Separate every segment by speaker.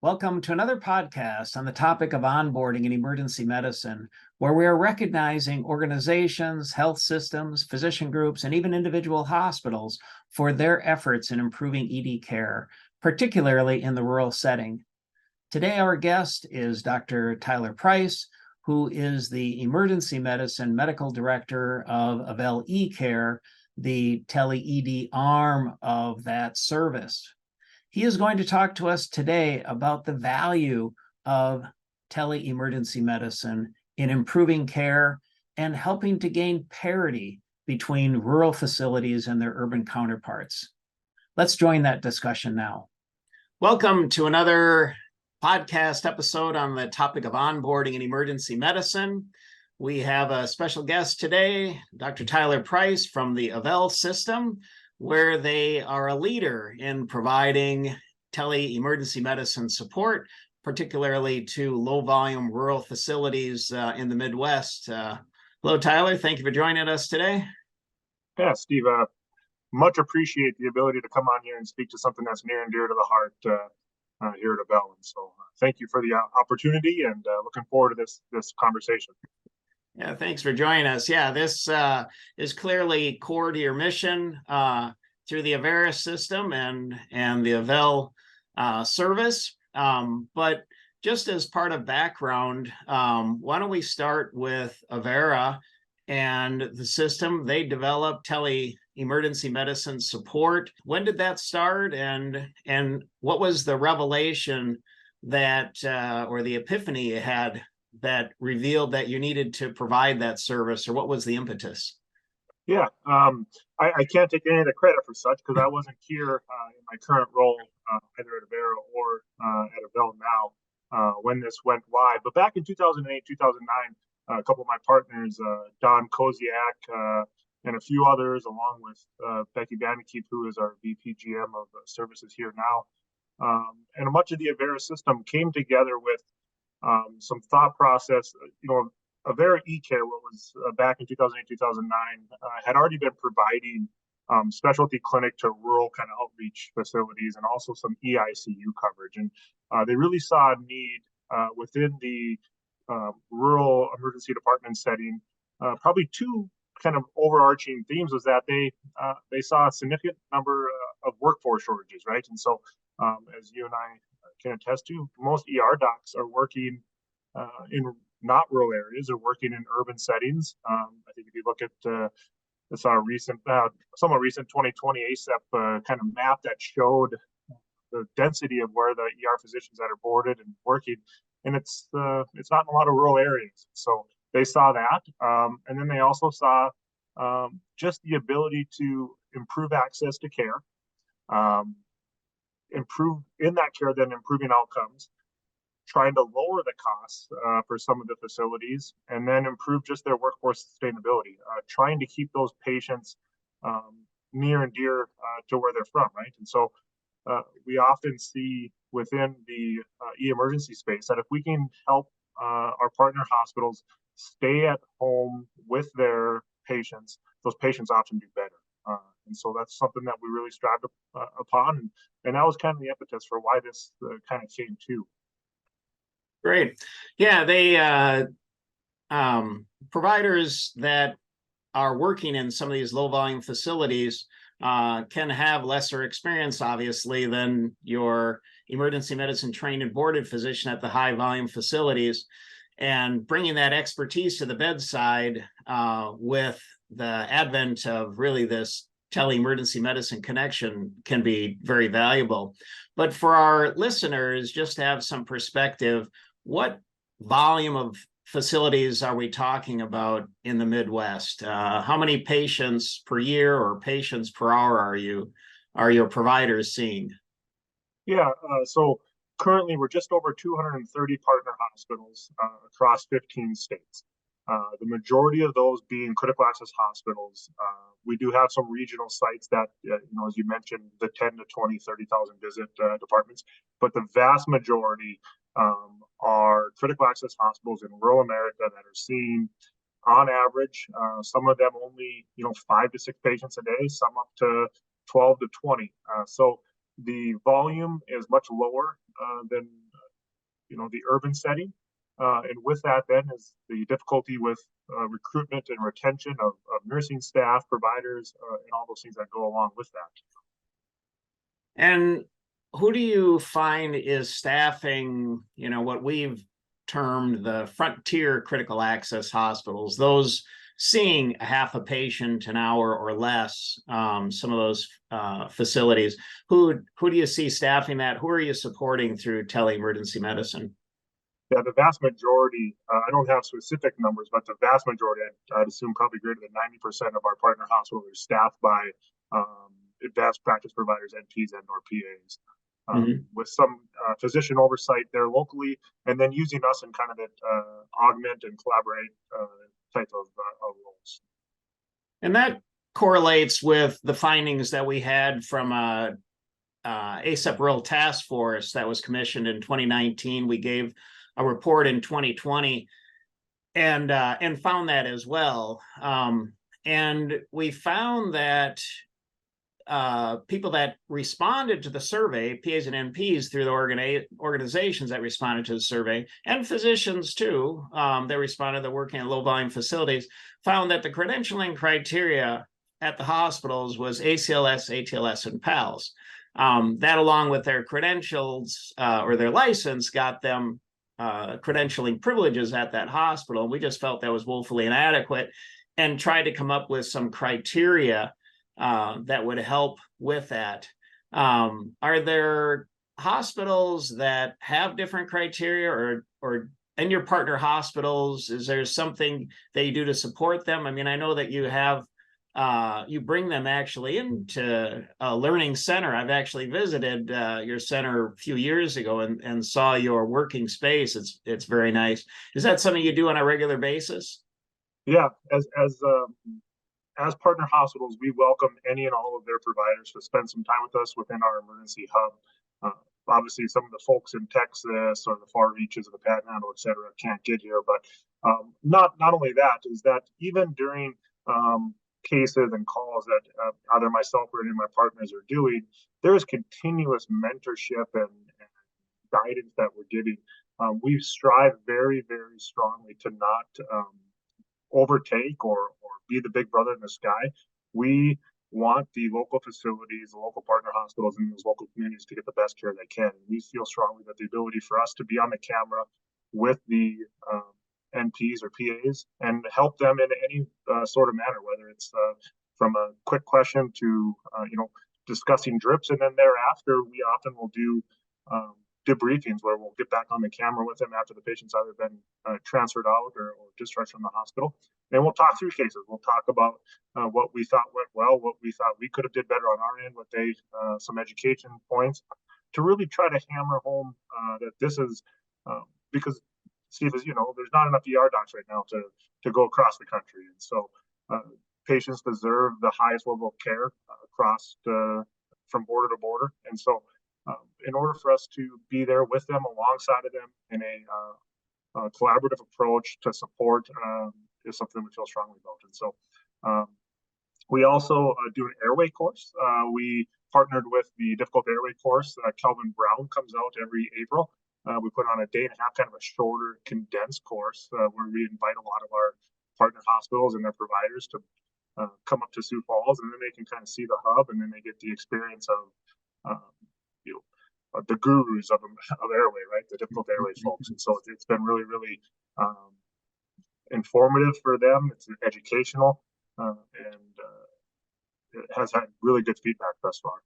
Speaker 1: Welcome to another podcast on the topic of onboarding in emergency medicine, where we are recognizing organizations, health systems, physician groups, and even individual hospitals for their efforts in improving ED care, particularly in the rural setting. Today, our guest is Dr. Tyler Price, who is the Emergency Medicine Medical Director of Avel eCare, the tele-ED arm of that service. He is going to talk to us today about the value of tele-emergency medicine in improving care and helping to gain parity between rural facilities and their urban counterparts. Let's join that discussion now. Welcome to another podcast episode on the topic of onboarding in emergency medicine. We have a special guest today, Dr. Tyler Price from the Avel system, where they are a leader in providing tele-emergency medicine support, particularly to low-volume rural facilities in the Midwest. Hello, Tyler. Thank you for joining us today.
Speaker 2: Yeah, Steve, much appreciate the ability to come on here and speak to something that's near and dear to the heart here at Avel. And so thank you for the opportunity, and looking forward to this conversation.
Speaker 1: Yeah, thanks for joining us. Yeah, this is clearly core to your mission through the Avera system and the Avel service. But just as part of background, why don't we start with Avera and the system? They developed tele-emergency medicine support. When did that start, and what was the revelation that or the epiphany you had that revealed that you needed to provide that service, or what was the impetus?
Speaker 2: Yeah, I can't take any of the credit for such, because I wasn't here in my current role, either at Avera or at Avel now, when this went live. But back in 2008, 2009, a couple of my partners, Don Koziak, and a few others, along with Becky Bannekeep, who is our VP GM of services here now, and much of the Avera system came together with some thought process. Avera eCare, what was back in 2008, 2009, had already been providing specialty clinic to rural kind of outreach facilities, and also some EICU coverage. And they really saw a need within the rural emergency department setting. Probably two kind of overarching themes was that they saw a significant number of workforce shortages, right? And so, as you and I can attest to, most ER docs are working in not rural areas, are working in urban settings. I think if you look at it's our recent, somewhat recent 2020 ACEP kind of map that showed the density of where the ER physicians that are boarded and working, and it's not in a lot of rural areas. So they saw that, and then they also saw just the ability to improve access to care, improve in that care, then improving outcomes, trying to lower the costs for some of the facilities, and then improve just their workforce sustainability, trying to keep those patients near and dear to where they're from, right? And so we often see within the e-emergency space that if we can help our partner hospitals stay at home with their patients, those patients often do better. And so that's something that we really strived upon, and that was kind of the impetus for why this kind of came to.
Speaker 1: Great. Yeah, they providers that are working in some of these low volume facilities can have lesser experience, obviously, than your emergency medicine trained and boarded physician at the high volume facilities. And bringing that expertise to the bedside with the advent of really this tele-emergency medicine connection can be very valuable. But for our listeners, just to have some perspective, what volume of facilities are we talking about in the Midwest? How many patients per year or patients per hour are your providers seeing?
Speaker 2: Yeah, so currently we're just over 230 partner hospitals across 15 states. The majority of those being critical access hospitals. We do have some regional sites that, as you mentioned, the 10 to 20, 30,000 visit departments, but the vast majority are critical access hospitals in rural America that are seeing on average. Some of them only, 5 to 6 patients a day, some up to 12 to 20. So the volume is much lower than, the urban setting. And with that then is the difficulty with recruitment and retention of nursing staff, providers, and all those things that go along with that.
Speaker 1: And who do you find is staffing, what we've termed the frontier critical access hospitals, those seeing half a patient an hour or less, some of those facilities? Who do you see staffing that? Who are you supporting through tele-emergency medicine?
Speaker 2: Yeah, the vast majority, I don't have specific numbers, but the vast majority, I'd assume probably greater than 90% of our partner hospitals are staffed by advanced practice providers, NPs, and or PAs, with some physician oversight there locally, and then using us in kind of that augment and collaborate type of roles.
Speaker 1: And that correlates with the findings that we had from a ACEP Rural Task Force that was commissioned in 2019. We gave a report in 2020 and found that as well. And we found that people that responded to the survey, PAs and NPs through the organizations that responded to the survey, and physicians too, that responded that working at low volume facilities, found that the credentialing criteria at the hospitals was ACLS, ATLS, and PALS. That along with their credentials or their license got them credentialing privileges at that hospital. We just felt that was woefully inadequate and tried to come up with some criteria that would help with that. Are there hospitals that have different criteria, or in your partner hospitals, is there something that you do to support them? I mean, I know that you have you bring them actually into a learning center. I've actually visited your center a few years ago and saw your working space. It's very nice. Is that something you do on a regular basis?
Speaker 2: Yeah, as partner hospitals, we welcome any and all of their providers to spend some time with us within our emergency hub. Obviously, some of the folks in Texas or the far reaches of the Panhandle, et cetera, can't get here. But not only that, is that even during cases and calls that either myself or any of my partners are doing, there is continuous mentorship and guidance that we're giving. We strive very, very strongly to not overtake or be the big brother in the sky. We want the local facilities, the local partner hospitals, and those local communities to get the best care they can. We feel strongly that the ability for us to be on the camera with the NPs or PAs and help them in any sort of manner, whether it's from a quick question to discussing drips, and then thereafter we often will do debriefings where we'll get back on the camera with them after the patient's either been transferred out or discharged from the hospital, and we'll talk through cases. We'll talk about what we thought went well, what we thought we could have did better on our end, what they some education points to really try to hammer home that this is because Steve, as you know, there's not enough ER docs right now to go across the country, and so patients deserve the highest level of care across from border to border. And so in order for us to be there with them, alongside of them in a collaborative approach to support is something we feel strongly about. And so we also do an airway course. We partnered with the difficult airway course. Kelvin Brown comes out every April. We put on a day and a half, kind of a shorter, condensed course where we invite a lot of our partner hospitals and their providers to come up to Sioux Falls, and then they can kind of see the hub, and then they get the experience of the gurus of airway, right? The difficult airway folks. And so it's been really, really informative for them. It's educational, and it has had really good feedback thus far.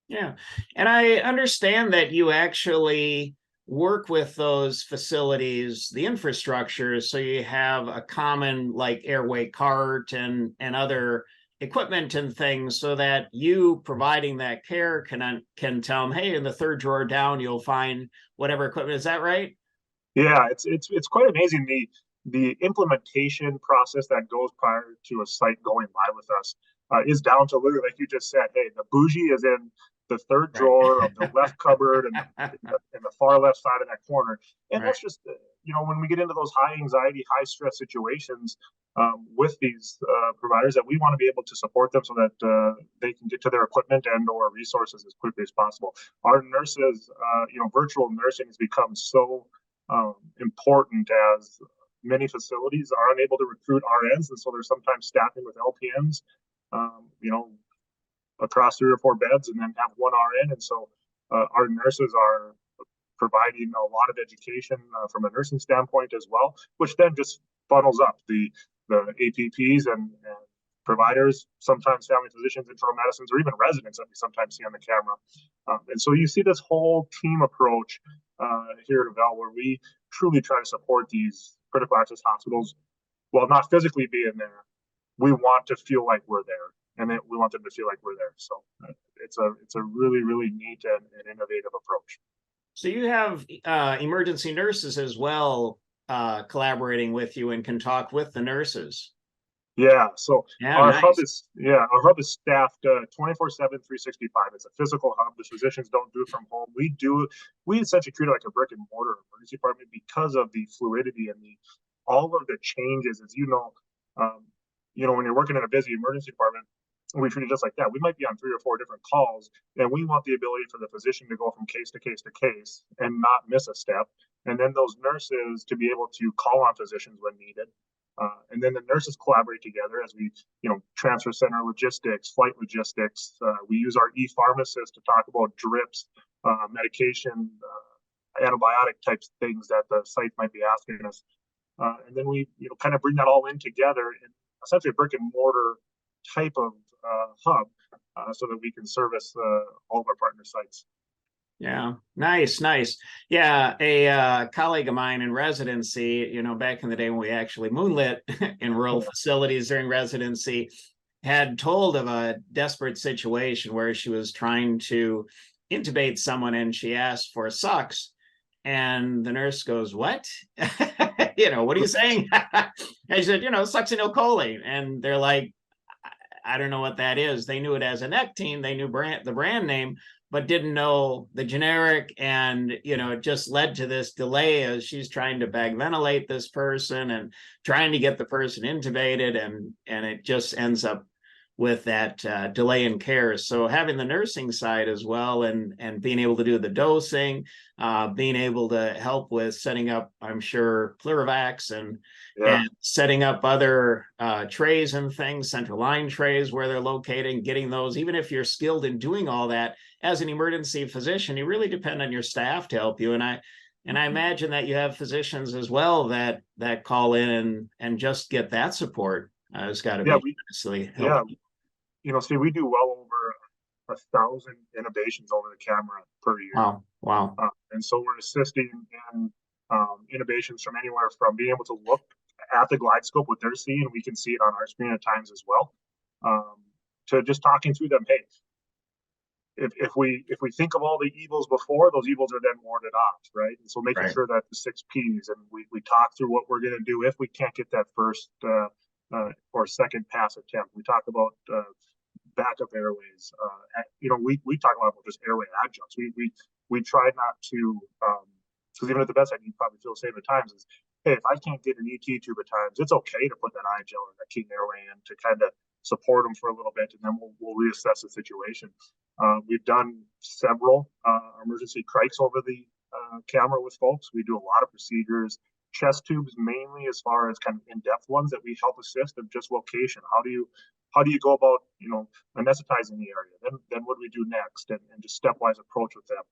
Speaker 1: Yeah, and I understand that you actually work with those facilities, the infrastructure, so you have a common like airway cart and other equipment and things, so that you providing that care can tell them, hey, in the third drawer down you'll find whatever equipment. Is that right?
Speaker 2: Yeah, it's quite amazing the implementation process that goes prior to a site going live with us. is down to literally, like you just said, hey, the bougie is in the third
Speaker 1: Right.
Speaker 2: drawer of the left cupboard and in the far left side of that corner. And
Speaker 1: Right.
Speaker 2: that's just, when we get into those high anxiety, high stress situations with these providers, that we want to be able to support them so that they can get to their equipment and or resources as quickly as possible. Our nurses, virtual nursing has become so important, as many facilities are unable to recruit RNs, and so they're sometimes staffing with LPNs, across 3 or 4 beds, and then have one RN. And so our nurses are providing a lot of education from a nursing standpoint as well, which then just funnels up the APPs and providers, sometimes family physicians, internal medicines, or even residents that we sometimes see on the camera. And so you see this whole team approach here at Avel, where we truly try to support these critical access hospitals while not physically being there. We want to feel like we're there, and we want them to feel like we're there. So it's a really, really neat and innovative approach.
Speaker 1: So you have emergency nurses as well collaborating with you and can talk with the nurses.
Speaker 2: Yeah, so
Speaker 1: Yeah,
Speaker 2: our hub
Speaker 1: nice.
Speaker 2: is our hub is staffed 24/7, 365. It's a physical hub. The physicians don't do it from home. We essentially treat it like a brick and mortar emergency department because of the fluidity and all of the changes. As um, when you're working in a busy emergency department, we treat it just like that. We might be on 3 or 4 different calls, and we want the ability for the physician to go from case to case to case and not miss a step, and then those nurses to be able to call on physicians when needed. And then the nurses collaborate together as we, transfer center logistics, flight logistics. We use our e-pharmacist to talk about drips, medication, antibiotic types things that the site might be asking us. And then we, kind of bring that all in together in essentially a brick and mortar type of hub, so that we can service all of our partner sites.
Speaker 1: Yeah, nice, nice. Yeah, a colleague of mine in residency, back in the day when we actually moonlit in rural facilities during residency, had told of a desperate situation where she was trying to intubate someone and she asked for sucks. And the nurse goes, "What? What are you saying?" And she said, succinylcholine. And they're like, I don't know what that is. They knew it as a Nectine. They knew the brand name, but didn't know the generic. And, it just led to this delay as she's trying to bag ventilate this person and trying to get the person intubated. And it just ends up with that delay in care. So having the nursing side as well, and being able to do the dosing, being able to help with setting up, I'm sure, Plurivax and setting up other trays and things, central line trays where they're located, getting those. Even if you're skilled in doing all that, as an emergency physician, you really depend on your staff to help you. And I imagine that you have physicians as well that call in and just get that support. It's got to be honestly helping.
Speaker 2: See, we do well over 1,000 innovations over the camera per year.
Speaker 1: Wow.
Speaker 2: And so we're assisting in innovations from anywhere from being able to look at the glide scope, what they're seeing, we can see it on our screen at times as well, to just talking through them. Hey, if we think of all the evils before, those evils are then warded off, right? And so making sure that the 6 Ps, and we talk through what we're going to do if we can't get that first or second pass attempt. We talk about backup airways. We talk a lot about just airway adjuncts. We try not to, because even at the bedside, you probably feel the same at times, is, hey, if I can't get an ET tube at times, it's okay to put that I-gel or that King airway in to kind of support them for a little bit, and then we'll reassess the situation. We've done several emergency crikes over the camera with folks. We do a lot of procedures, chest tubes mainly, as far as kind of in-depth ones that we help assist of just location. How do you go about anesthetizing the area? Then what do we do next? And just stepwise approach with them.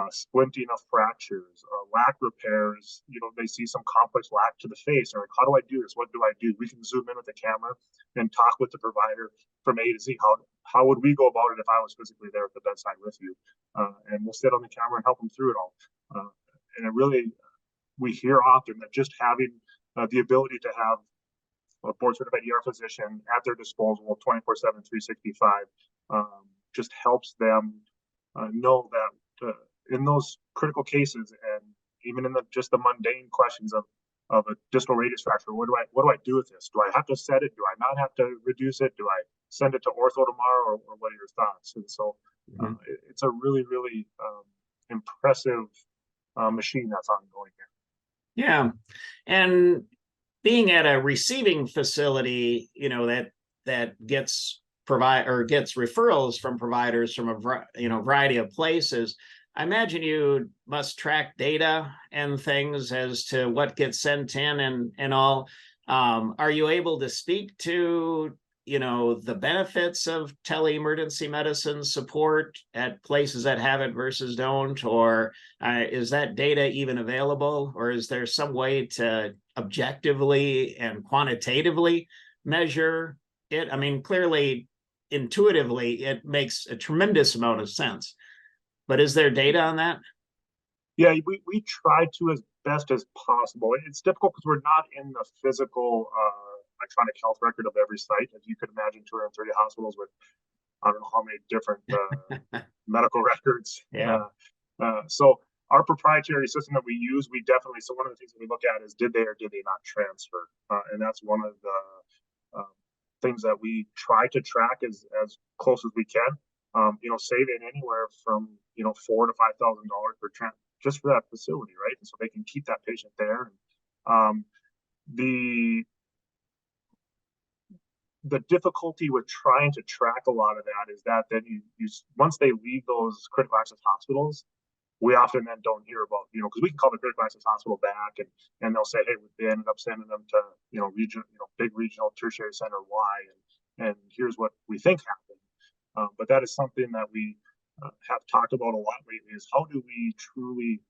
Speaker 2: Splinting of fractures, lac repairs. They see some complex lac to the face, or like, how do I do this? What do I do? We can zoom in with the camera and talk with the provider from A to Z. How would we go about it if I was physically there at the bedside with you? And we'll sit on the camera and help them through it all. And it really, we hear often that just having the ability to have a board certified ER physician at their disposal 24/7, 365 just helps them know that in those critical cases, and even in just the mundane questions of a distal radius fracture, what do I do with this? Do I have to set it? Do I not have to reduce it? Do I send it to ortho tomorrow, or what are your thoughts? And so it's a really, really impressive machine that's ongoing here.
Speaker 1: Yeah. And being at a receiving facility, that gets referrals from providers from a variety of places. I imagine you must track data and things as to what gets sent in and all. Are you able to speak to the benefits of tele-emergency medicine support at places that have it versus don't, or is that data even available, or is there some way to objectively and quantitatively measure it? I mean, clearly, intuitively, it makes a tremendous amount of sense, but is there data on that?
Speaker 2: Yeah, we try to as best as possible. It's difficult because we're not in the physical electronic health record of every site. As you could imagine, 230 hospitals with I don't know how many different medical records.
Speaker 1: Yeah.
Speaker 2: So our proprietary system that we use, we definitely, so one of the things that we look at is did they or did they not transfer? And that's one of the things that we try to track as close as we can. Saving anywhere from $4,000 to $5,000 per just for that facility, right? And so they can keep that patient there. The difficulty with trying to track a lot of that is that then you once they leave those critical access hospitals, we often then don't hear about, because we can call the critical access hospital back and they'll say, hey, they ended up sending them to, big regional tertiary center Y, and here's what we think happened. But that is something that we have talked about a lot lately, is how do we truly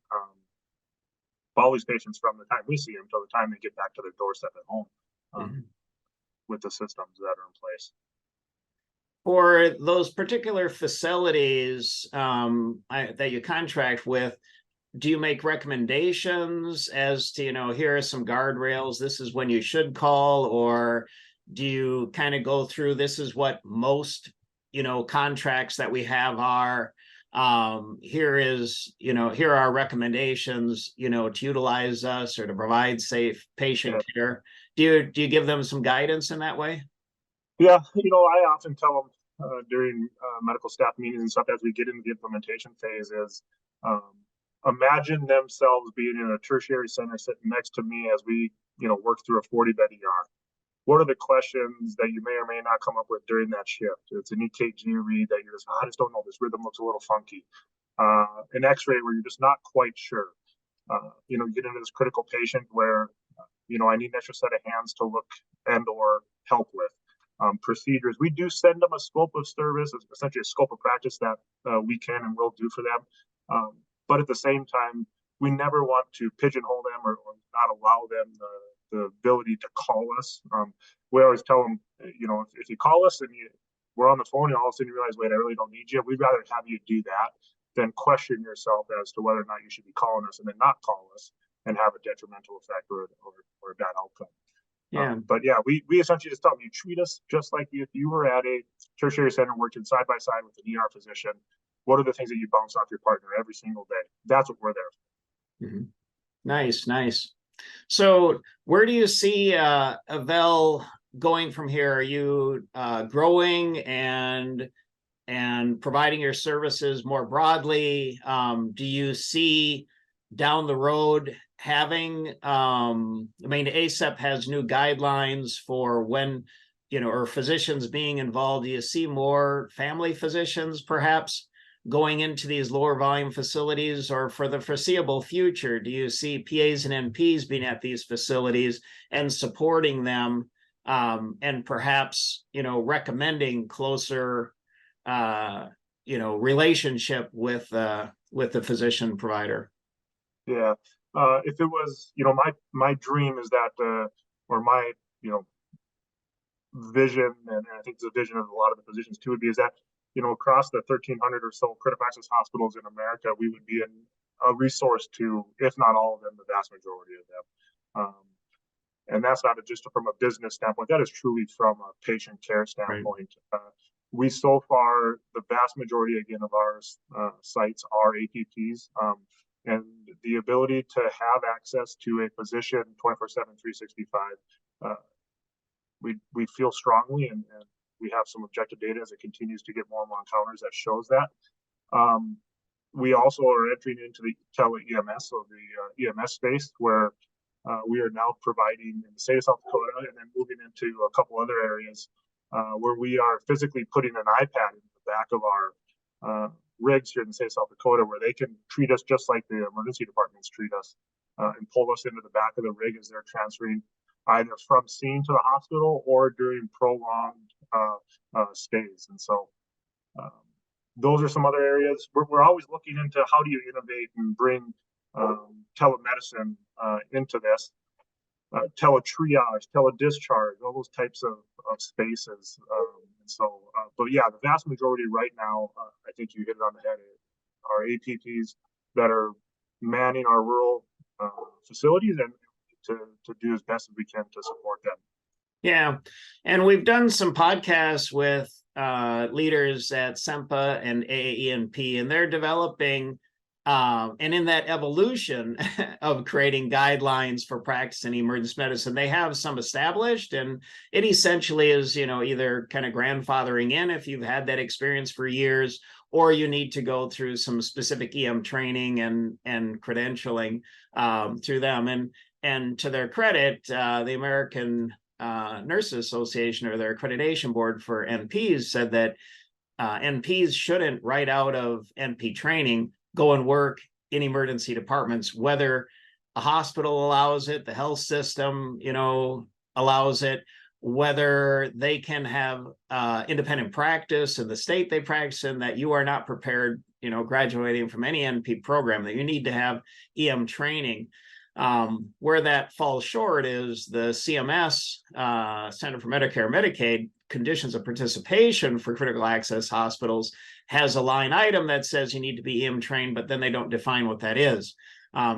Speaker 2: follow these patients from the time we see them till the time they get back to their doorstep at home with the systems that are in place.
Speaker 1: For those particular facilities that you contract with, do you make recommendations as to, here are some guardrails, this is when you should call, or do you kind of go through, this is what most, contracts that we have are, here are our recommendations, to utilize us or to provide safe patient care. Do you give them some guidance in that way?
Speaker 2: Yeah, I often tell them during medical staff meetings and stuff as we get into the implementation phase is imagine themselves being in a tertiary center sitting next to me as we, work through a 40-bed ER. What are the questions that you may or may not come up with during that shift? It's an EKG read that you're just, I just don't know, this rhythm looks a little funky. An x-ray where you're just not quite sure. You get into this critical patient where, I need an extra set of hands to look and or help with. Procedures. We do send them a scope of service, essentially a scope of practice that we can and will do for them. But at the same time, we never want to pigeonhole them or not allow them the ability to call us. We always tell them, if you call us and we're on the phone and all of a sudden you realize, wait, I really don't need you, we'd rather have you do that than question yourself as to whether or not you should be calling us and then not call us and have a detrimental effect or a bad outcome.
Speaker 1: Yeah.
Speaker 2: But yeah, we essentially just tell them, you treat us just like if you were at a tertiary center working side by side with an ER physician. What are the things that you bounce off your partner every single day? That's what we're there for.
Speaker 1: Nice. So where do you see Avel going from here? Are you growing and providing your services more broadly? Do you see down the road having, ACEP has new guidelines for when, or physicians being involved. Do you see more family physicians perhaps going into these lower volume facilities, or for the foreseeable future, do you see PAs and NPs being at these facilities and supporting them, and perhaps, recommending closer, relationship with the physician provider?
Speaker 2: Yeah. If it was, my dream is that, or my, vision, and I think it's a vision of a lot of the physicians too, would be is that, across the 1,300 or so critical access hospitals in America, we would be a resource to, if not all of them, the vast majority of them. And that's not just from a business standpoint, that is truly from a patient care standpoint. Right. We so far, the vast majority, again, of our sites are APPs. And the ability to have access to a physician 24/7, 365, we feel strongly and we have some objective data as it continues to get more and more encounters that shows that. We also are entering into the tele-EMS, so the EMS space, where we are now providing in the state of South Dakota, and then moving into a couple other areas where we are physically putting an iPad in the back of our rigs here in the state of South Dakota, where they can treat us just like the emergency departments treat us, and pull us into the back of the rig as they're transferring either from scene to the hospital or during prolonged stays. And so those are some other areas. We're always looking into how do you innovate and bring telemedicine into this, tele-triage, tele-discharge, all those types of spaces. And so, but yeah, the vast majority right now, I think you hit it on the head, are APPs that are manning our rural facilities, and to do as best as we can to support them.
Speaker 1: Yeah, and we've done some podcasts with leaders at SEMPA and AAENP, and they're developing and in that evolution of creating guidelines for practice in emergency medicine, they have some established, and it essentially is, either kind of grandfathering in if you've had that experience for years, or you need to go through some specific EM training and credentialing through them. And to their credit, the American Nurses Association, or their accreditation board for NPs, said that NPs shouldn't, right out of NP training, go and work in emergency departments, whether a hospital allows it, the health system, allows it, whether they can have independent practice in the state they practice in, that you are not prepared, graduating from any NP program, that you need to have EM training. Where that falls short is the CMS, Center for Medicare and Medicaid, conditions of participation for critical access hospitals has a line item that says you need to be EM trained, but then they don't define what that is.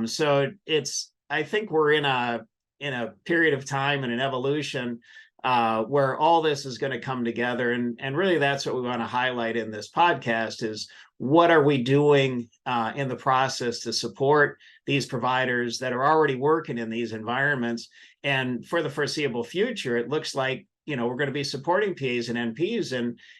Speaker 1: So I think we're in a period of time and an evolution where all this is going to come together. And really that's what we want to highlight in this podcast is, what are we doing in the process to support these providers that are already working in these environments? And for the foreseeable future, it looks like, we're going to be supporting PAs and NPs,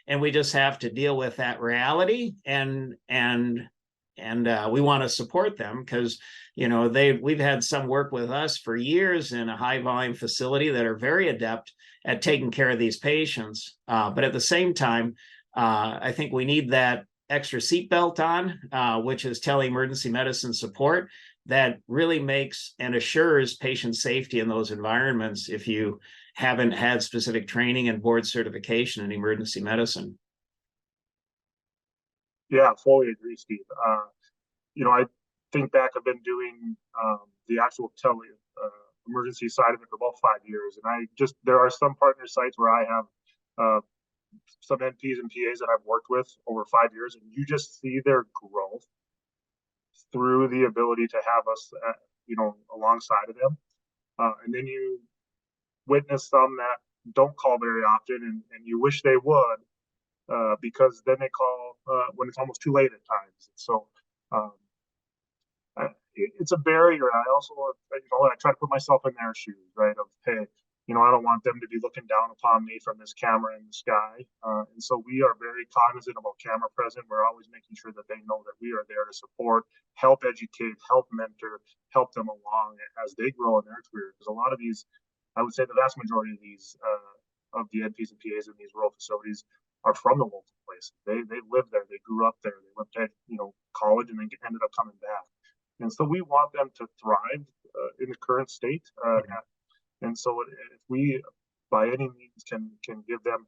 Speaker 1: and we just have to deal with that reality. And we want to support them because, we've had some work with us for years in a high volume facility that are very adept at taking care of these patients. But at the same time, I think we need that extra seatbelt on, which is tele-emergency medicine support that really makes and assures patient safety in those environments if you haven't had specific training and board certification in emergency medicine.
Speaker 2: Yeah, fully agree, Steve. I think back, I've been doing the actual emergency side of it for about 5 years. And there are some partner sites where I have some NPs and PAs that I've worked with over 5 years, and you just see their growth through the ability to have us, alongside of them. And then you witness some that don't call very often, and you wish they would, because then they call when it's almost too late at times. So it's a barrier. I also, I try to put myself in their shoes, right? Of, hey, I don't want them to be looking down upon me from this camera in the sky. And so we are very cognizant about camera present. We're always making sure that they know that we are there to support, help educate, help mentor, help them along as they grow in their career. Because a lot of these, I would say the vast majority of these, of the NPs and PAs in these rural facilities are from the local place. They live there, they grew up there, they went to college, and then ended up coming back. And so we want them to thrive in the current state. And so if we, by any means, can give them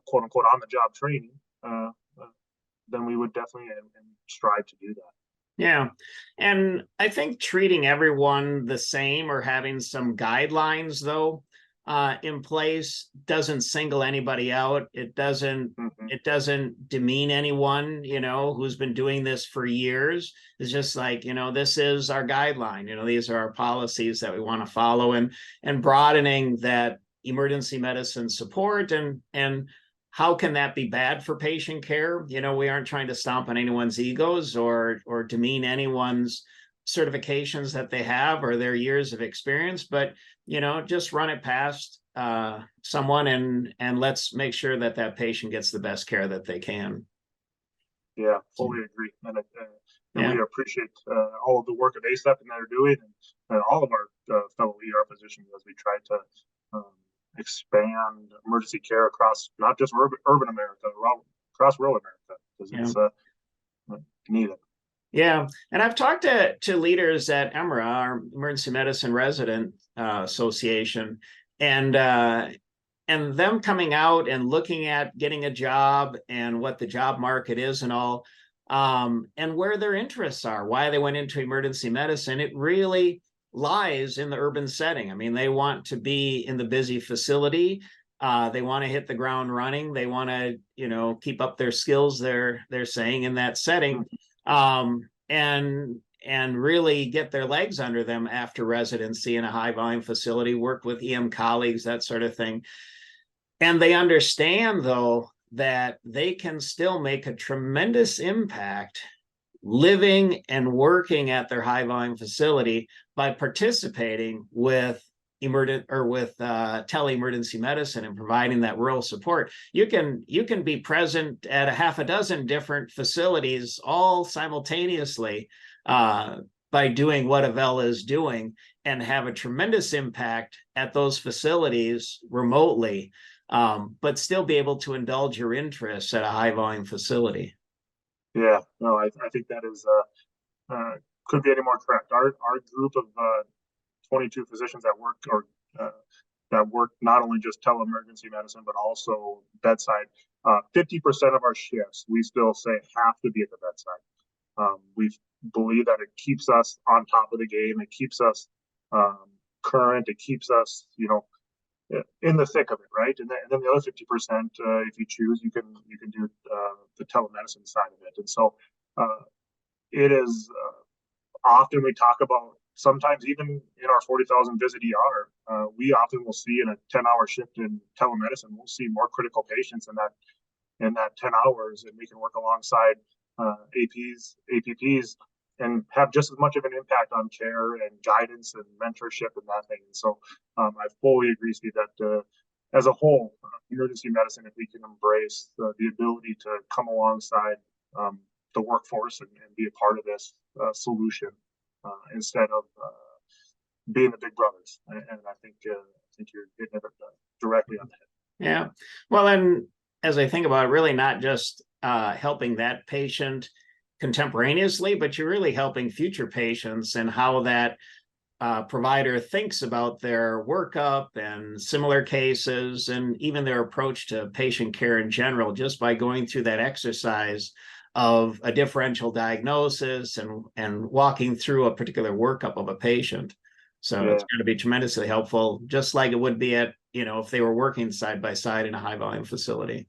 Speaker 2: quote unquote on the job training, then we would definitely strive to do that.
Speaker 1: Yeah. And I think treating everyone the same or having some guidelines, though, in place doesn't single anybody out. It doesn't demean anyone, who's been doing this for years. It's just like, this is our guideline, these are our policies that we want to follow, and broadening that emergency medicine support and how can that be bad for patient care? We aren't trying to stomp on anyone's egos or demean anyone's certifications that they have or their years of experience, but just run it past someone, and let's make sure that that patient gets the best care that they can.
Speaker 2: Yeah, fully agree. And
Speaker 1: Yeah.
Speaker 2: we appreciate all of the work of ASAP and they're doing, and all of our fellow ER physicians as we try to expand emergency care across not just urban America, across rural America, because it's needed.
Speaker 1: Yeah, and I've talked to leaders at EMRA, our Emergency Medicine Resident Association, and them coming out and looking at getting a job and what the job market is and all, and where their interests are, why they went into emergency medicine. It really lies in the urban setting. I mean, they want to be in the busy facility. They want to hit the ground running. They want to, keep up their skills. They're saying in that setting, and really get their legs under them after residency in a high volume facility, work with EM colleagues, that sort of thing. And they understand, though, that they can still make a tremendous impact living and working at their high volume facility by participating with tele-emergency medicine and providing that rural support. You can be present at a half a dozen different facilities all simultaneously by doing what Avel is doing, and have a tremendous impact at those facilities remotely, but still be able to indulge your interests at a high volume facility.
Speaker 2: Yeah, no, I think that is could be any more correct. Our group of 22 physicians that work not only just tele-emergency medicine but also bedside. 50% of our shifts we still say have to be at the bedside. We believe that it keeps us on top of the game. It keeps us current. It keeps us, in the thick of it, right? And then the other 50%, if you choose, you can do the telemedicine side of it. And so it is often we talk about, sometimes even in our 40,000 visit ER, we often will see in a 10-hour shift in telemedicine, we'll see more critical patients in that 10 hours, and we can work alongside APPs and have just as much of an impact on care and guidance and mentorship and that thing. And so I fully agree, Steve, that as a whole, emergency medicine, if we can embrace the ability to come alongside the workforce and be a part of this solution instead of being the big brothers. And I think you're hitting it directly on the head.
Speaker 1: Yeah. Well, and as I think about it, really not just helping that patient contemporaneously, but you're really helping future patients and how that provider thinks about their workup and similar cases, and even their approach to patient care in general, just by going through that exercise of a differential diagnosis and walking through a particular workup of a patient. So it's going to be tremendously helpful, just like it would be at, if they were working side by side in a high volume facility.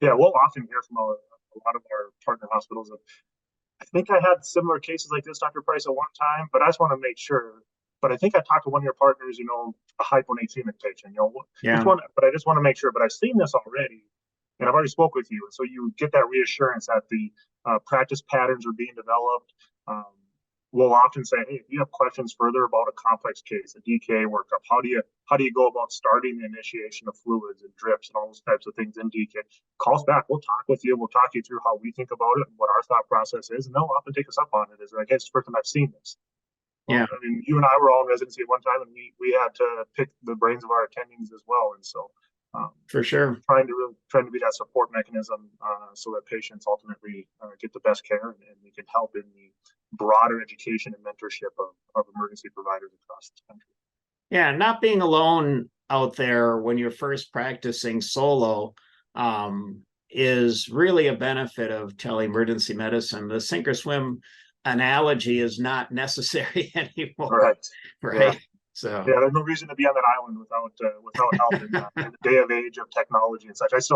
Speaker 2: Yeah, we'll often hear from a lot of our partner hospitals of, I think I had similar cases like this, Dr. Price, at one time, but I just want to make sure. But I think I talked to one of your partners, a hyponatremic patient, but I just want to make sure. But I've seen this already, and I've already spoke with you. And so you get that reassurance that the practice patterns are being developed. We'll often say, hey, if you have questions further about a complex case, a DKA workup, how do you go about starting the initiation of fluids and drips and all those types of things in DKA? Call us back. We'll talk with you. We'll talk you through how we think about it and what our thought process is. And they'll often take us up on it. Is like, hey, it's the first time I've seen this.
Speaker 1: Yeah.
Speaker 2: I mean, you and I were all in residency at one time, and we had to pick the brains of our attendings as well. And so,
Speaker 1: for sure,
Speaker 2: trying to be that support mechanism so that patients ultimately get the best care, and we can help in the broader education and mentorship of emergency providers across this country.
Speaker 1: Yeah, not being alone out there when you're first practicing solo is really a benefit of tele-emergency medicine. The sink or swim analogy is not necessary anymore. Right.
Speaker 2: Yeah. So there's no reason to be on that island without help in the day of age of technology and such. I was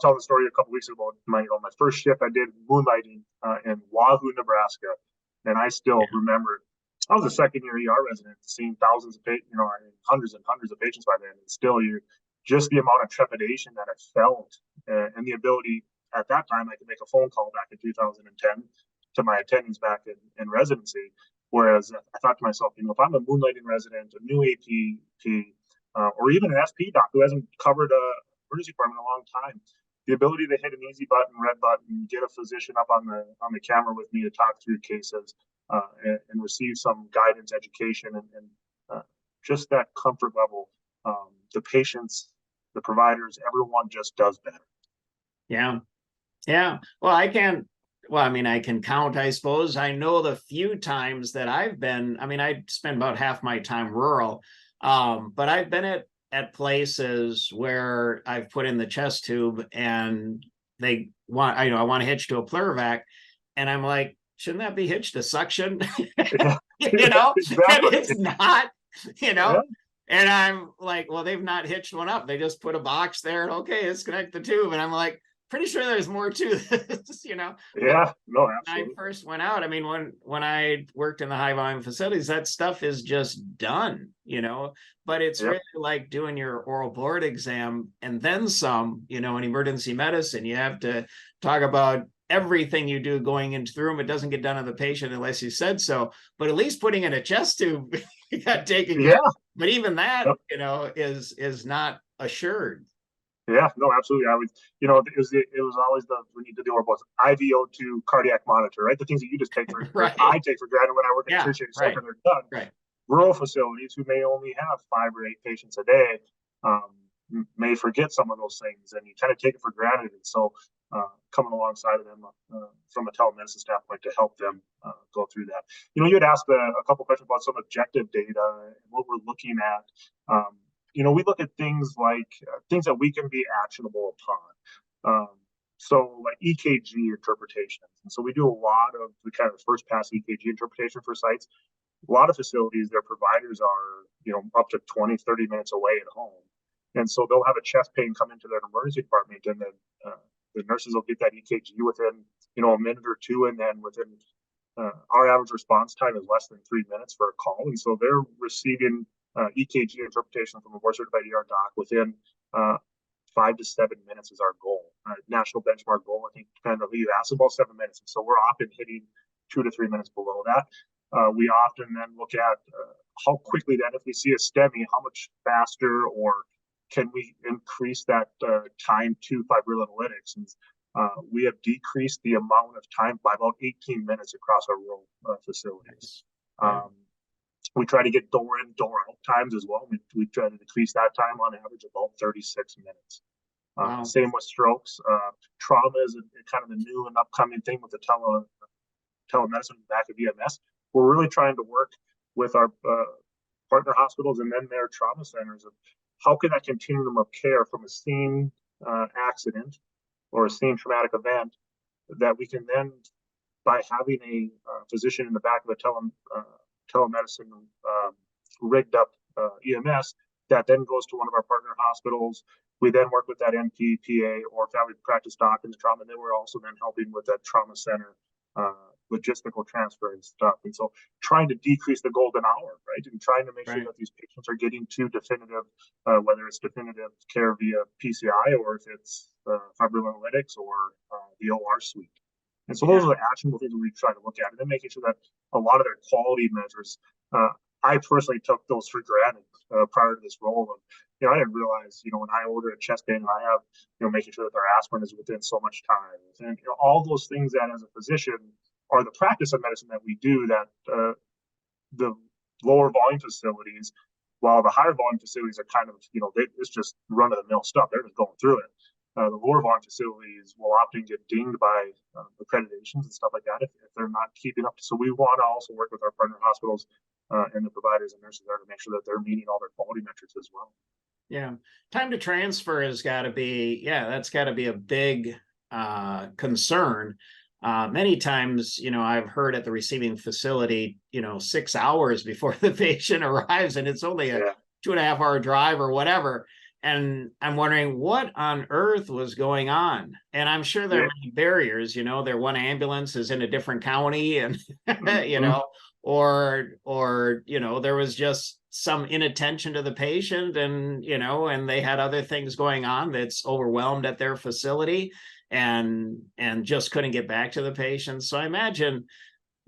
Speaker 2: telling the story a couple of weeks ago about my first shift I did moonlighting in Wahoo, Nebraska, and I still remember I was a second-year ER resident, seeing thousands of hundreds and hundreds of patients by then, and still just the amount of trepidation that I felt and the ability at that time I could make a phone call back in 2010 to my attendings back in residency. Whereas I thought to myself, if I'm a moonlighting resident, a new APP, or even an SP doc who hasn't covered a emergency department in a long time. The ability to hit an easy button, red button, get a physician up on the camera with me to talk through cases, and receive some guidance, education, and just that comfort level. The patients, the providers, everyone just does better.
Speaker 1: Yeah. Yeah. Well, I mean, I can count, I suppose. I know the few times that I've been, I mean, I spend about half my time rural, but I've been at places where I've put in the chest tube and they want, I want to hitch to a Pleurovac, and I'm like, shouldn't that be hitched to suction?
Speaker 2: Yeah,
Speaker 1: You know, and
Speaker 2: exactly.
Speaker 1: it's not, you know.
Speaker 2: Yeah.
Speaker 1: And I'm like, well, they've not hitched one up. They just put a box there and okay, let's connect the tube. And I'm like, pretty sure there's more to this, you know.
Speaker 2: Yeah, no,
Speaker 1: When I
Speaker 2: absolutely.
Speaker 1: first went out, I mean, when I worked in the high volume facilities, that stuff is just done, you know. But it's
Speaker 2: Yep.
Speaker 1: really like doing your oral board exam and then some, you know, in emergency medicine. You have to talk about everything you do going into the room. It doesn't get done on the patient unless you said so. But at least putting in a chest tube got taken care
Speaker 2: Yeah.
Speaker 1: of. But even that,
Speaker 2: Yep.
Speaker 1: you know, is not assured.
Speaker 2: Yeah, no, absolutely. I was, it was always we need to do our both IVO2 cardiac monitor, right? The things that you just take for, or I
Speaker 1: Right.
Speaker 2: take for granted when I work in a
Speaker 1: Yeah.
Speaker 2: tertiary
Speaker 1: Right.
Speaker 2: center, they're done.
Speaker 1: Right.
Speaker 2: Rural facilities who may only have 5 or 8 patients a day may forget some of those things, and you kind of take it for granted. And so, coming alongside of them from a telemedicine standpoint to help them go through that. You had asked a couple questions about some objective data and what we're looking at. We look at things like things that we can be actionable upon. So like EKG interpretations. And so we do a lot of the kind of first pass EKG interpretation for sites. A lot of facilities, their providers are, up to 20, 30 minutes away at home. And so they'll have a chest pain come into their emergency department, and then the nurses will get that EKG within, a minute or two. And then within our average response time is less than 3 minutes for a call. And so they're receiving EKG interpretation from a board certified ER doc within 5 to 7 minutes is our goal. National benchmark goal, I think, depending on who you ask, about 7 minutes. And so we're often hitting 2 to 3 minutes below that. We often then look at how quickly then, if we see a STEMI, how much faster or can we increase that time to fibrinolytics? And we have decreased the amount of time by about 18 minutes across our rural facilities. We try to get door in, door out times as well. We try to decrease that time on average about 36 minutes.
Speaker 1: Wow.
Speaker 2: Same with strokes. Trauma is kind of a new and upcoming thing with the telemedicine back of EMS. We're really trying to work with our partner hospitals and then their trauma centers of how can that continuum of care from a scene accident or a scene traumatic event that we can then, by having a physician in the back of a telemedicine rigged up EMS that then goes to one of our partner hospitals. We then work with that NP, PA, or family practice doc in the trauma. And then we're also then helping with that trauma center logistical transfer and stuff. And so trying to decrease the golden hour, right? And trying to make sure that these patients are getting to definitive, whether it's definitive care via PCI or if it's fibrinolytics or the OR suite. And so those are the actionable things we try to look at, and then making sure that a lot of their quality measures, I personally took those for granted prior to this role. And, I didn't realize, when I order a chest pain and I have, making sure that their aspirin is within so much time. And all those things that as a physician are the practice of medicine that we do that the lower volume facilities, while the higher volume facilities are kind of, it's just run of the mill stuff. They're just going through it. The lower volume facilities will often get dinged by accreditations and stuff like that if they're not keeping up. So we want to also work with our partner hospitals and the providers and nurses there to make sure that they're meeting all their quality metrics as well.
Speaker 1: Yeah. Time to transfer has got to be, that's got to be a big concern. Many times, I've heard at the receiving facility, 6 hours before the patient arrives, and it's only a 2.5 hour drive or whatever. And I'm wondering what on earth was going on. And I'm sure there are many barriers, their one ambulance is in a different county and, or, there was just some inattention to the patient and, and they had other things going on that's overwhelmed at their facility and just couldn't get back to the patient. So I imagine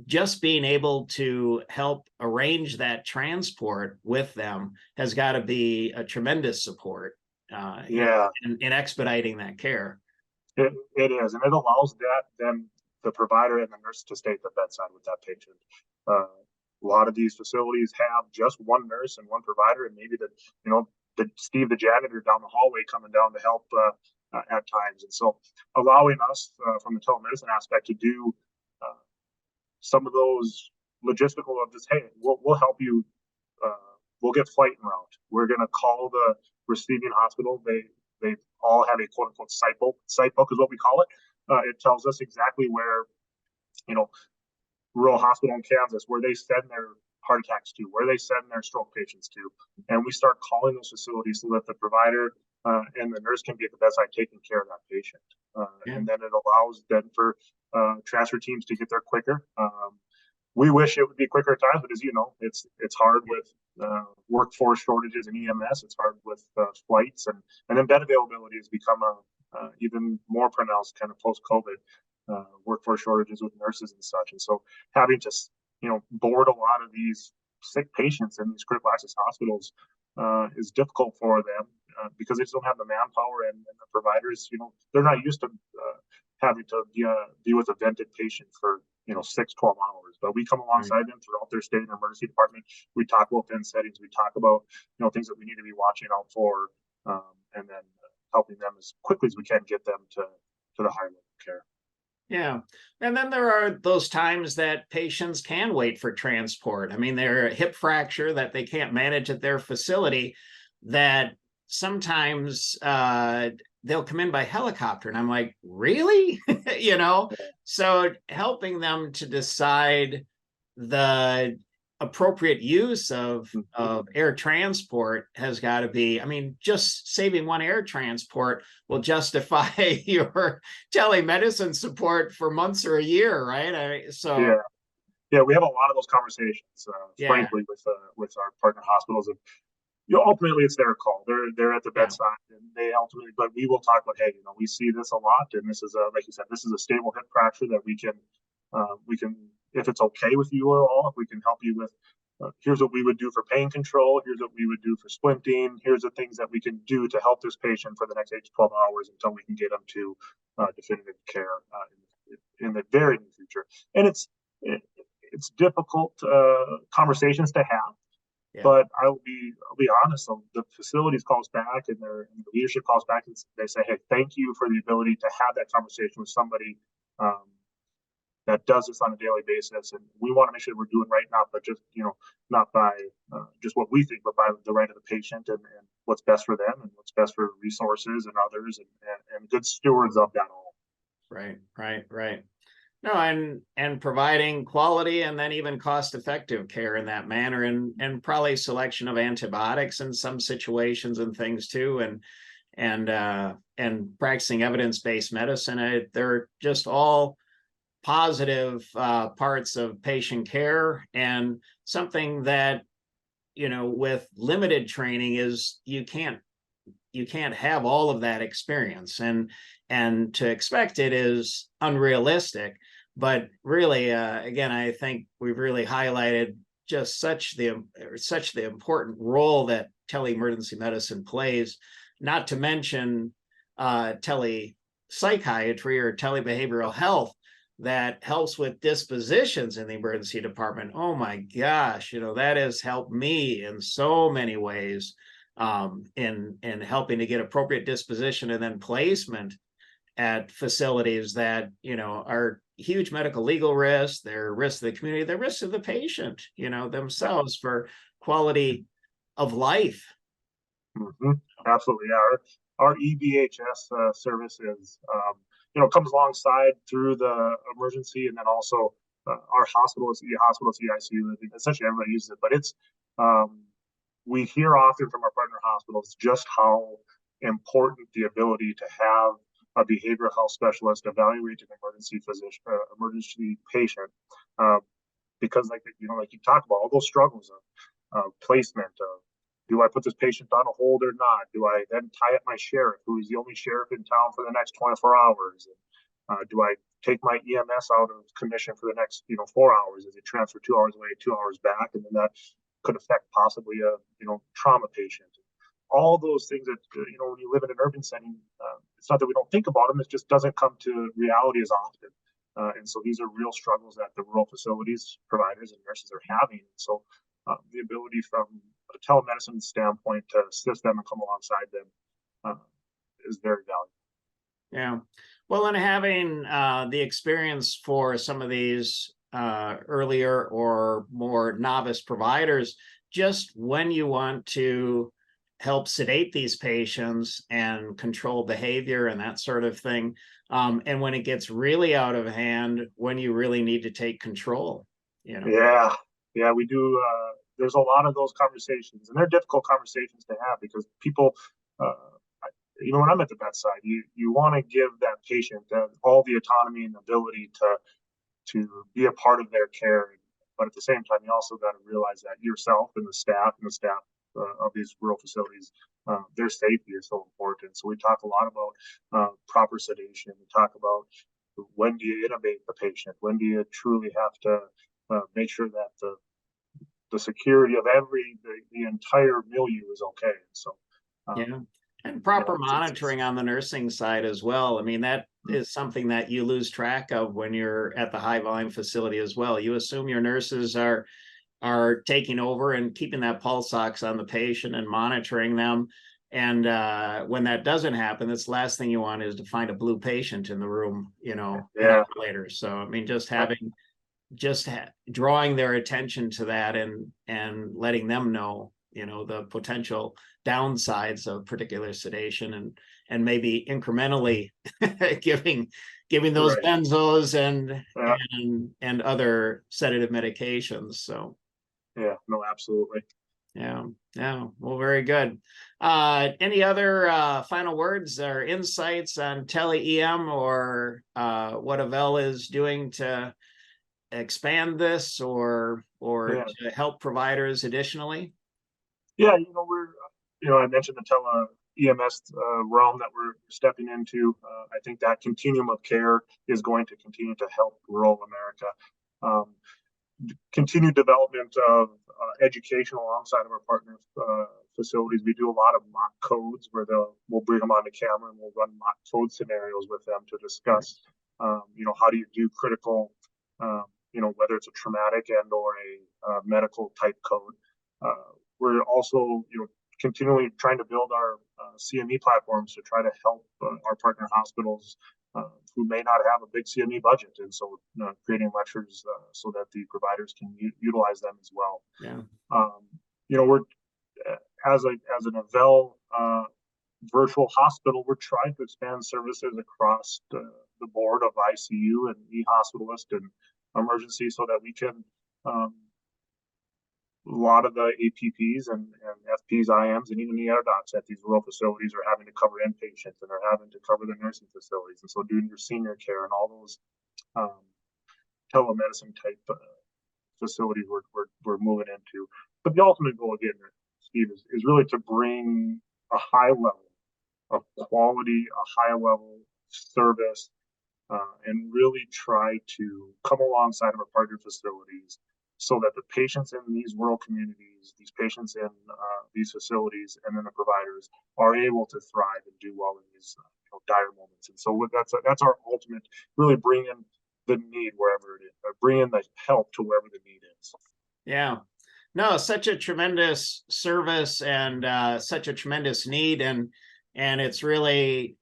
Speaker 1: just being able to help arrange that transport with them has got to be a tremendous support
Speaker 2: Yeah,
Speaker 1: in expediting that care.
Speaker 2: it is, and it allows then the provider and the nurse to stay at the bedside with that patient. A lot of these facilities have just one nurse and one provider, and maybe the Steve the janitor down the hallway coming down to help at times. And so allowing us from the telemedicine aspect to do uh, some of those logistical of this, hey, we'll help you. Uh, we'll get flight en route. We're going to call the receiving hospital. They all have a quote unquote site book. Site book is what we call it. It tells us exactly where, you know, rural hospital in Kansas, where they send their heart attacks to, where they send their stroke patients to, and we start calling those facilities so that the provider and the nurse can be at the bedside taking care of that patient.
Speaker 1: Yeah.
Speaker 2: And then it allows then for transfer teams to get there quicker. We wish it would be quicker at times, but as you know, it's hard with workforce shortages in EMS. It's hard with flights, and then bed availability has become even more pronounced kind of post COVID. Workforce shortages with nurses and such, and so having to board a lot of these sick patients in these critical access hospitals is difficult for them because they just don't have the manpower, and the providers, they're not used to having to be with a vented patient for 6-12 hours. But we come alongside them throughout their stay in the emergency department. We talk about vent settings. We talk about things that we need to be watching out for, and then helping them as quickly as we can get them to the higher level of care.
Speaker 1: Yeah. And then there are those times that patients can wait for transport. I mean, they're a hip fracture that they can't manage at their facility, that sometimes they'll come in by helicopter. And I'm like, really? So helping them to decide the appropriate use of air transport has got to be, I mean, just saving one air transport will justify your telemedicine support for months or a year, right?
Speaker 2: Yeah, we have a lot of those conversations, frankly, with our partner hospitals. And ultimately, it's their call. They're at the bedside, and they ultimately. But we will talk about, hey, we see this a lot, and this is like you said, this is a stable hip fracture that we can, if it's okay with you all, if we can help you with. Here's what we would do for pain control. Here's what we would do for splinting. Here's the things that we can do to help this patient for the next 8 to 12 hours until we can get them to definitive care in the very near future. And it's difficult conversations to have. Yeah. But I'll be honest. So the facilities calls back, and the leadership calls back, and they say, "Hey, thank you for the ability to have that conversation with somebody that does this on a daily basis, and we want to make sure we're doing right, not but just not by just what we think, but by the right of the patient and what's best for them and what's best for resources and others, and good stewards of that all."
Speaker 1: Right. No, and providing quality and then even cost-effective care in that manner, and probably selection of antibiotics in some situations and things too, and practicing evidence-based medicine. They're just all positive parts of patient care, and something that with limited training is you can't have all of that experience, and to expect it is unrealistic. But really, again, I think we've really highlighted just such the important role that tele-emergency medicine plays, not to mention tele-psychiatry or tele-behavioral health that helps with dispositions in the emergency department. Oh my gosh, that has helped me in so many ways in helping to get appropriate disposition and then placement at facilities that are huge medical legal risks. They're risks of the community, they're risks of the patient themselves for quality of life.
Speaker 2: Mm-hmm. Absolutely. Our EBHS services comes alongside through the emergency, and then also our hospitals, EICU, essentially everybody uses it. But it's we hear often from our partner hospitals just how important the ability to have a behavioral health specialist evaluate an emergency patient, because like you talk about all those struggles of placement, of do I put this patient on a hold or not? Do I then tie up my sheriff, who is the only sheriff in town for the next 24 hours? Do I take my EMS out of commission for the next 4 hours? Is it transfer 2 hours away, 2 hours back, and then that could affect possibly a trauma patient? All those things that when you live in an urban setting, it's not that we don't think about them; it just doesn't come to reality as often. And so these are real struggles that the rural facilities providers and nurses are having. So the ability from a telemedicine standpoint to assist them and come alongside them is very valuable.
Speaker 1: Yeah. Well, and having the experience for some of these earlier or more novice providers, just when you want to help sedate these patients and control behavior and that sort of thing, and when it gets really out of hand, when you really need to take control,
Speaker 2: Yeah, we do. There's a lot of those conversations, and they're difficult conversations to have because people, uh, when I'm at the bedside, you want to give that patient all the autonomy and ability to be a part of their care, but at the same time, you also got to realize that yourself and the staff of these rural facilities, their safety is so important. So we talk a lot about proper sedation. We talk about when do you intubate the patient, when do you truly have to make sure that the security of the entire milieu is okay. So
Speaker 1: yeah. And proper
Speaker 2: it's
Speaker 1: monitoring on the nursing side as well. I mean, that is something that you lose track of when you're at the high volume facility as well. You assume your nurses are taking over and keeping that pulse ox on the patient and monitoring them. And when that doesn't happen, that's the last thing you want is to find a blue patient in the room, an hour later. So, I mean, drawing their attention to that and letting them know, the potential downsides of particular sedation and maybe incrementally giving those benzos and other sedative medications. So
Speaker 2: yeah, no, absolutely.
Speaker 1: Yeah. Well, very good. Any other final words or insights on tele-EM or what Avel is doing to expand this or to help providers additionally?
Speaker 2: Yeah, I mentioned the tele-EMS realm that we're stepping into. I think that continuum of care is going to continue to help rural America. Continued development of education alongside of our partner facilities. We do a lot of mock codes where we'll bring them onto camera and we'll run mock code scenarios with them to discuss, how do you do critical, whether it's a traumatic and or a medical type code. We're also, continually trying to build our CME platforms to try to help our partner hospitals who may not have a big CME budget, and so creating lectures so that the providers can utilize them as well.
Speaker 1: Yeah.
Speaker 2: We're as an Avel virtual hospital, we're trying to expand services across the board of ICU and e-hospitalist and emergency so that we can a lot of the APPs and FPs, IMs, and even the air docs at these rural facilities are having to cover inpatients and are having to cover the nursing facilities. And so doing your senior care and all those telemedicine type facilities we're moving into. But the ultimate goal, again, Steve, is really to bring a high level of quality, a high level service, and really try to come alongside of our partner facilities so that the patients in these rural communities, these patients in these facilities, and then the providers are able to thrive and do well in these dire moments. And so that's our ultimate, really bringing the need wherever it is, bringing the help to wherever the need is.
Speaker 1: Yeah. No, such a tremendous service and such a tremendous need. And it's really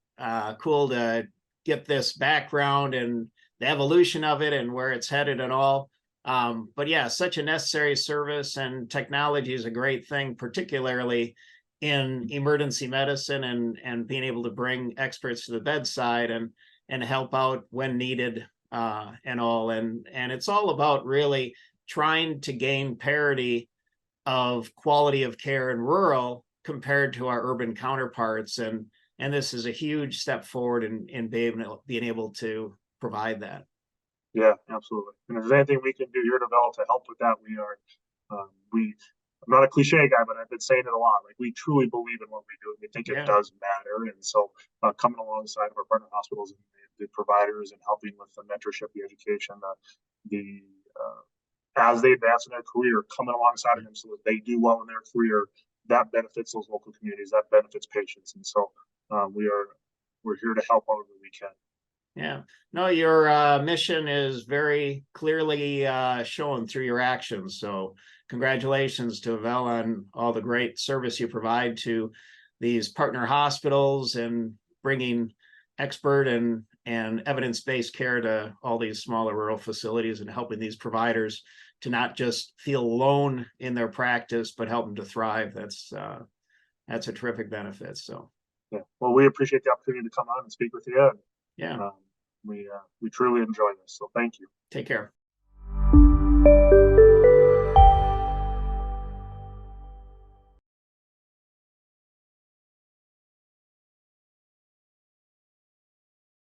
Speaker 1: cool to get this background and the evolution of it and where it's headed and all. But yeah, such a necessary service, and technology is a great thing, particularly in emergency medicine and being able to bring experts to the bedside and help out when needed and all. And it's all about really trying to gain parity of quality of care in rural compared to our urban counterparts. And this is a huge step forward in being able to provide that.
Speaker 2: Yeah, absolutely. And if there's anything we can do here at Avel to help with that, we are. I'm not a cliche guy, but I've been saying it a lot. Like, we truly believe in what we do, and we think it
Speaker 1: Yeah.
Speaker 2: does matter. And so, coming alongside of our partner hospitals and the providers and helping with the mentorship, the education, the as they advance in their career, coming alongside of them so that they do well in their career, that benefits those local communities, that benefits patients. And so, we're here to help however we can.
Speaker 1: Yeah. No, your mission is very clearly shown through your actions. So congratulations to Avel on all the great service you provide to these partner hospitals and bringing expert and evidence-based care to all these smaller rural facilities and helping these providers to not just feel alone in their practice, but help them to thrive. That's a terrific benefit. So
Speaker 2: Yeah. Well, we appreciate the opportunity to come on and speak with you. And,
Speaker 1: yeah,
Speaker 2: we truly enjoy this. So thank you.
Speaker 1: take care.